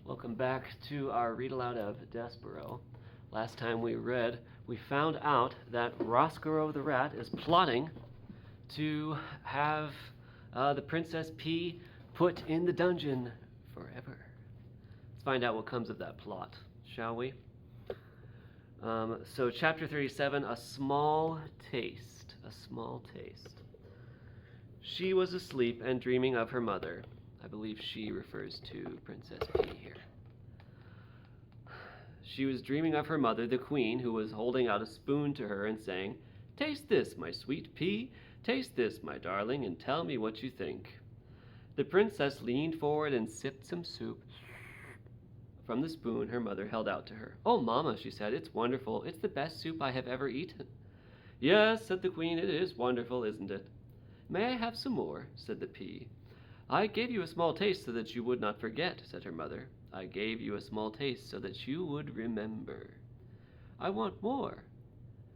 Welcome back to our read aloud of Desperaux. Last time we read, we found out that Roscoe the rat is plotting to have the Princess P put in the dungeon forever. Let's find out what comes of that plot, shall we? So, chapter 37, a small taste. A small taste. She was asleep and dreaming of her mother. I believe she refers to Princess P here. She was dreaming of her mother, the queen, who was holding out a spoon to her and saying, "Taste this, my sweet pea. Taste this, my darling, and tell me what you think." The princess leaned forward and sipped some soup from the spoon her mother held out to her. "Oh, Mamma," she said, "it's wonderful. It's the best soup I have ever eaten." "Yes," said the queen, "it is wonderful, isn't it?" "May I have some more?" said the pea. "I gave you a small taste so that you would not forget," said her mother. "I gave you a small taste so that you would remember." "I want more."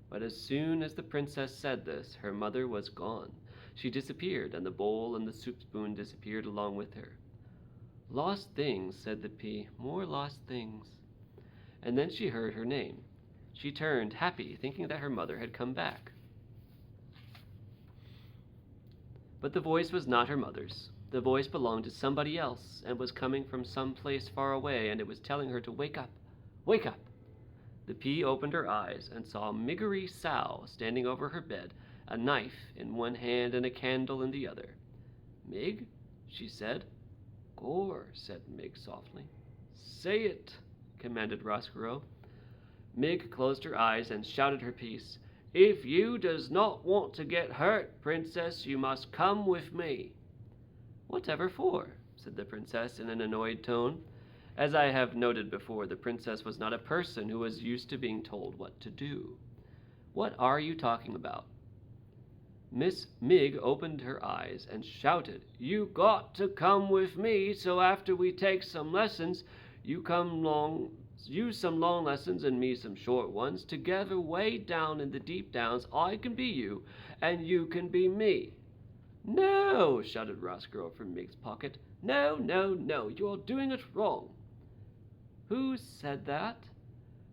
But as soon as the princess said this, her mother was gone. She disappeared, and the bowl and the soup spoon disappeared along with her. "Lost things," said the pea, "more lost things." And then she heard her name. She turned, happy, thinking that her mother had come back. But the voice was not her mother's. The voice belonged to somebody else, and was coming from some place far away, and it was telling her to wake up. Wake up! The pea opened her eyes and saw Miggery Sow standing over her bed, a knife in one hand and a candle in the other. "Mig?" she said. "Gore," said Mig softly. "Say it," commanded Roscoe. Mig closed her eyes and shouted her piece. "If you does not want to get hurt, princess, you must come with me." "Whatever for?" said the princess in an annoyed tone. As I have noted before, the princess was not a person who was used to being told what to do. "What are you talking about?" Miss Mig opened her eyes and shouted, "You got to come with me, so after we take some lessons, you some long lessons and me some short ones. Together way down in the deep downs, I can be you, and you can be me." "No!" shouted Roscoe from Mig's pocket. "No, no, no, you're doing it wrong." "Who said that?"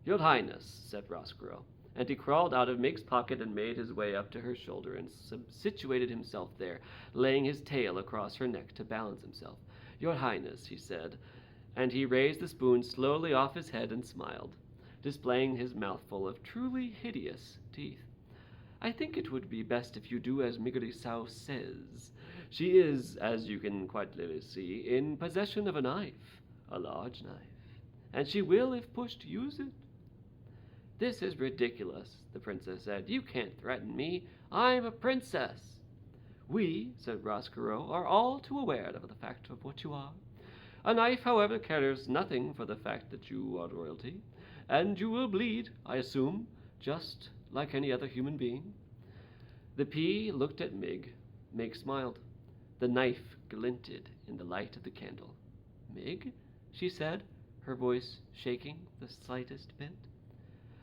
"Your Highness," said Roscoe, and he crawled out of Mig's pocket and made his way up to her shoulder and situated himself there, laying his tail across her neck to balance himself. "Your Highness," he said, and he raised the spoon slowly off his head and smiled, displaying his mouthful of truly hideous teeth. "I think it would be best if you do as Miggery Sow says. She is, as you can quite clearly see, in possession of a knife, a large knife, and she will, if pushed, use it." "This is ridiculous," the princess said. "You can't threaten me. I'm a princess." "We," said Roscoe, "are all too aware of the fact of what you are. A knife, however, cares nothing for the fact that you are royalty, and you will bleed, I assume, just like any other human being." The pea looked at Mig. Mig smiled. The knife glinted in the light of the candle. "Mig?" she said, her voice shaking the slightest bit.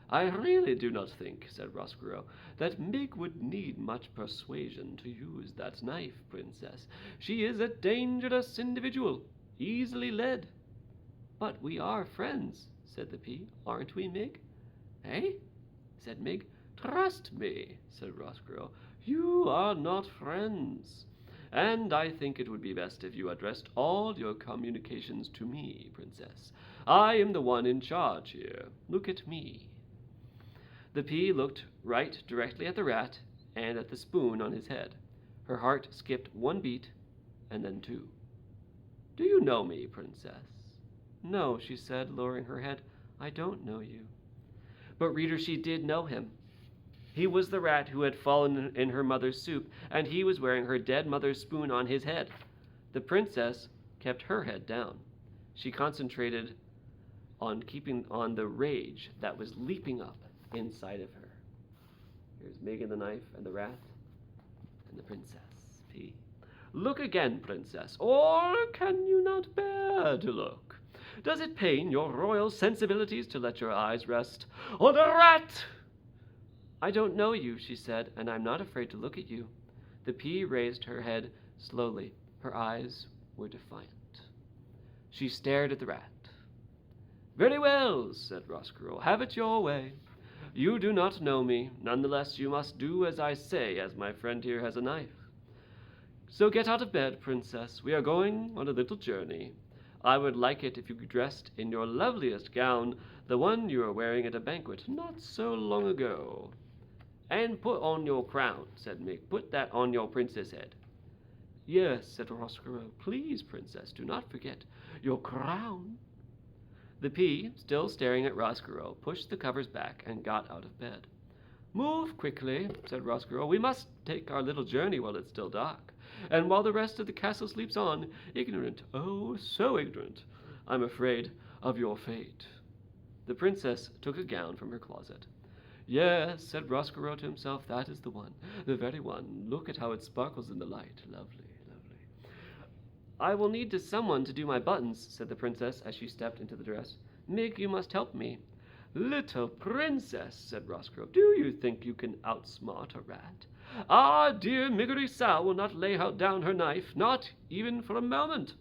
"I really do not think," said Roscoe, "that Mig would need much persuasion to use that knife, princess. She is a dangerous individual, easily led." "But we are friends," said the pea. "Aren't we, Mig?" "Eh?" said Mig. "Trust me," said Roscoe, "you are not friends. And I think it would be best if you addressed all your communications to me, princess. I am the one in charge here. Look at me." The pea looked right directly at the rat and at the spoon on his head. Her heart skipped one beat and then two. "Do you know me, princess?" "No," she said, lowering her head. "I don't know you." But reader, she did know him. He was the rat who had fallen in her mother's soup, and he was wearing her dead mother's spoon on his head. The princess kept her head down. She concentrated on keeping on the rage that was leaping up inside of her. Here's Mig and the knife and the rat and the princess P. "Look again, princess, or can you not bear to look? Does it pain your royal sensibilities to let your eyes rest on a rat?" "I don't know you," she said, "and I'm not afraid to look at you." The pea raised her head slowly. Her eyes were defiant. She stared at the rat. Very well, said Roscoe. Have it your way. You do not know me. Nonetheless, you must do as I say, as my friend here has a knife. So get out of bed, Princess. We are going on a little journey. I would like it if you dressed in your loveliest gown, the one you were wearing at a banquet not so long ago. And put on your crown, said Mig. Put that on your princess' head. Yes, said Roscoe. Please, Princess, do not forget your crown. The pea, still staring at Roscoe, pushed the covers back and got out of bed. Move quickly, said Roscoe. We must take our little journey while it's still dark, and while the rest of the castle sleeps on, ignorant, oh, so ignorant, I'm afraid of your fate. The princess took a gown from her closet. Yes, said Roscoe to himself, that is the one, the very one. Look at how it sparkles in the light. Lovely, lovely. I will need someone to do my buttons, said the princess as she stepped into the dress. Mig, you must help me. Little princess, said Roscoe, do you think you can outsmart a rat? Ah, dear Miggery Sow will not lay down her knife, not even for a moment.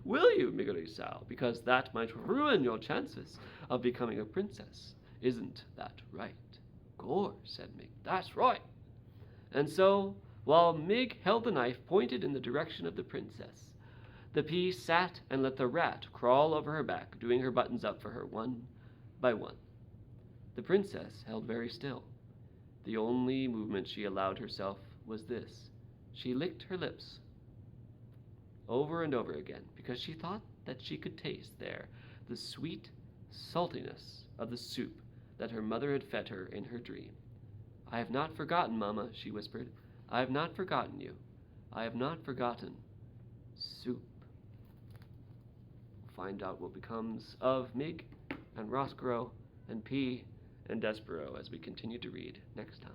Will you, Miggery Sow? Because that might ruin your chances of becoming a princess. Isn't that right? Gore, said Mig. That's right. And so, while Mig held the knife pointed in the direction of the princess, the pea sat and let the rat crawl over her back, doing her buttons up for her one by one. The princess held very still. The only movement she allowed herself was this. She licked her lips over and over again, because she thought that she could taste there the sweet saltiness of the soup that her mother had fed her in her dream. I have not forgotten, Mamma, she whispered. I have not forgotten you. I have not forgotten soup. We'll find out what becomes of Mig and Roscoe and P and Desperaux as we continue to read next time.